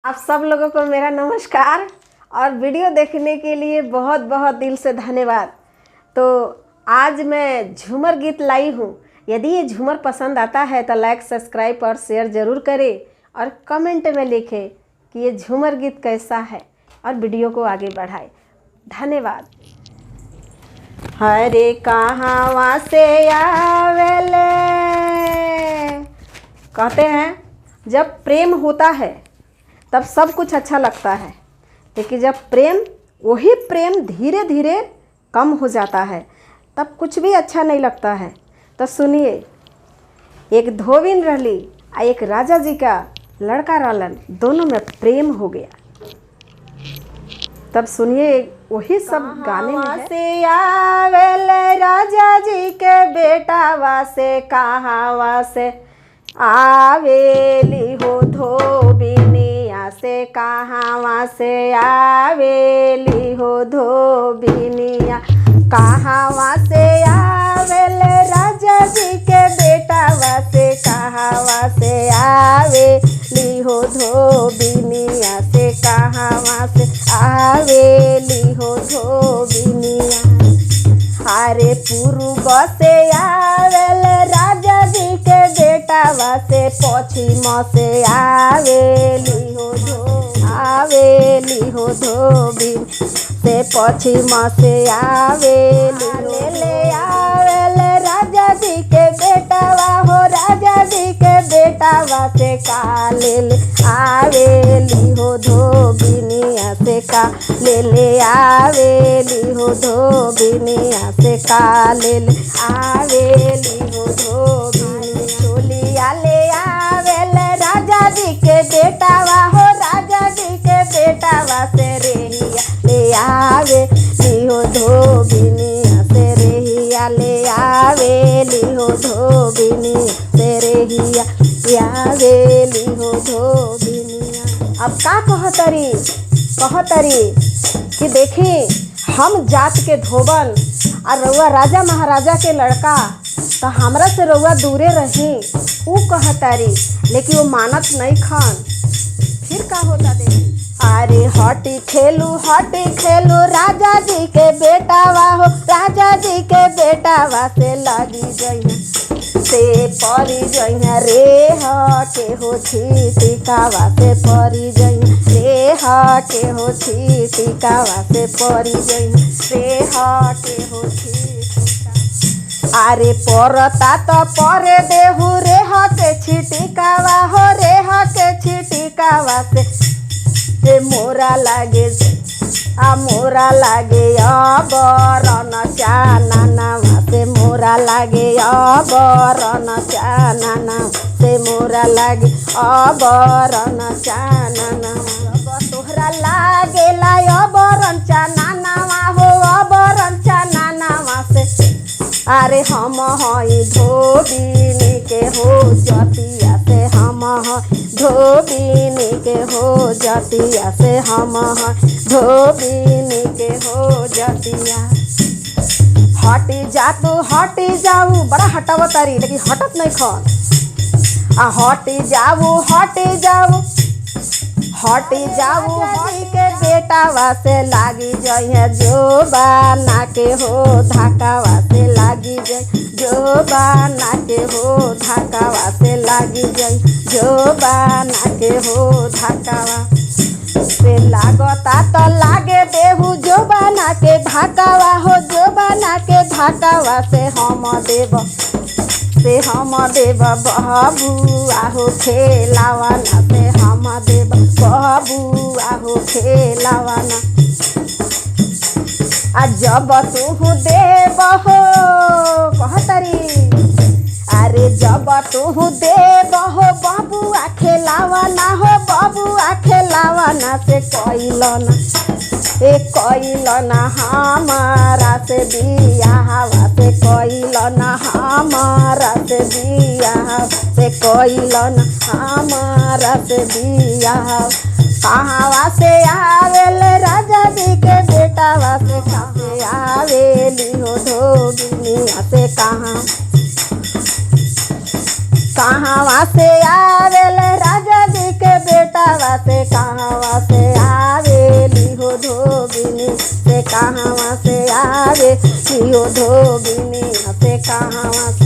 आप सब लोगों को मेरा नमस्कार और वीडियो देखने के लिए बहुत बहुत दिल से धन्यवाद। तो आज मैं झूमर गीत लाई हूँ। यदि ये झूमर पसंद आता है तो लाइक, सब्सक्राइब और शेयर ज़रूर करें और कमेंट में लिखें कि ये झूमर गीत कैसा है और वीडियो को आगे बढ़ाएं। धन्यवाद। हरे कहाँ से आवेले, कहते हैं जब प्रेम होता है तब सब कुछ अच्छा लगता है, लेकिन जब वही प्रेम धीरे धीरे कम हो जाता है तब कुछ भी अच्छा नहीं लगता है। तो सुनिए, एक धोबिन रहली आ एक राजा जी का लड़का रहलन, दोनों में प्रेम हो गया। तब सुनिए वही सब गाने में से आवेले राजा जी के बेटा वासे, कहाँ से आवेली हो धोबिनिया से, कहाँ से आवेली हो धोबिनिया, कहाँ से आवेले राजा जी के बेटा वासे, कहाँ से आवेली हो धोबिनिया से, कहाँ से आवेली हो धोबिनिया। हरे पूर्व से आवेले राजा जी के बेटा वासे, पश्चिम से आवेली हो धोबिन से, पश्चिम से आवेली ले आवेले राजा जी के बेटा हो, राजा जी के बेटा वासे काले ले आवेली हो धोबिनिया से, का ले आवेली हो धोबिनिया से, काले ले आवेली हो धोबिनिया। चोलिया ले आवेले राजा जी के बेटा हो, राजा जी के बेटा से रेहिया ले आवेली हो धोबिनिया से, रेहिया ले आवेली हो धोबिनिया से, रेहिया आवेली हो धोबिनिया। अब का कहतरी कि देखी हम जात के धोबन और रउआ राजा महाराजा के लड़का, तो हमरा से रउआ दूरे रही, ऊ कहतारी, लेकिन वो मानत नहीं खान। फिर का होता देखी, अरे हटी खेलू राजा जी के बेटा हो, राजा जी के बेटा से लगी जइया से परी जइया, रे हटे हो छिटिकावा से परी जइया, रे हटे हो छिटिकावा से परी जइया, रे हटे हो छिटिका। अरे परता तो परे देहु, रे हटे छिटिकावा हो, रे हटे छिटिकावा से मोरा लागे अबरन चानना से, मोरा लागे अबरन चानना से, मोरा लागे अबरन चानना। तोहरा लागे अबरन चानना हो, अबरन चानना से, अरे हम हई धोबिनी के हो जतिया से, हम धोबिनी के हो जतिया से, हम धोबिनी के हो जतिया। हटी जाऊ बड़ा हटावतारी, लेकिन हटत नहीं खन। हटी जाऊ हटी के बेटा वासे लागी जइहे, जो बाना के हो धाका वासे लागी जइ, जो बाना के हो धाका वासे लागी जइ, जो बाना के हो धाका से लागता तो लागे देहु, जो बाना के धाकावा हो, जो बाना के धाकावा से हम देव बबुआ हो खेलावाना से, हम देव बबुआ हो खेलावाना। आ जब तू देव हो कहतरी, अरे जब तू देव हो बबुआ खेलावाना हो, बबुआ खेलावाना से कइलना हमारा से बियाहवा से, कइलना हमारा से बियाह से, कइलना हमारा से बियाह। कहाँ से आवेले राजा जी के बेटा से, कहाँ आवेली हो धोबिनिया से, कहाँ से आवेले राजा जी के के बेटावा से कहवा से आवेली हो धोबिनी से कहवा से आवेली हो धोबिनी से कहवा से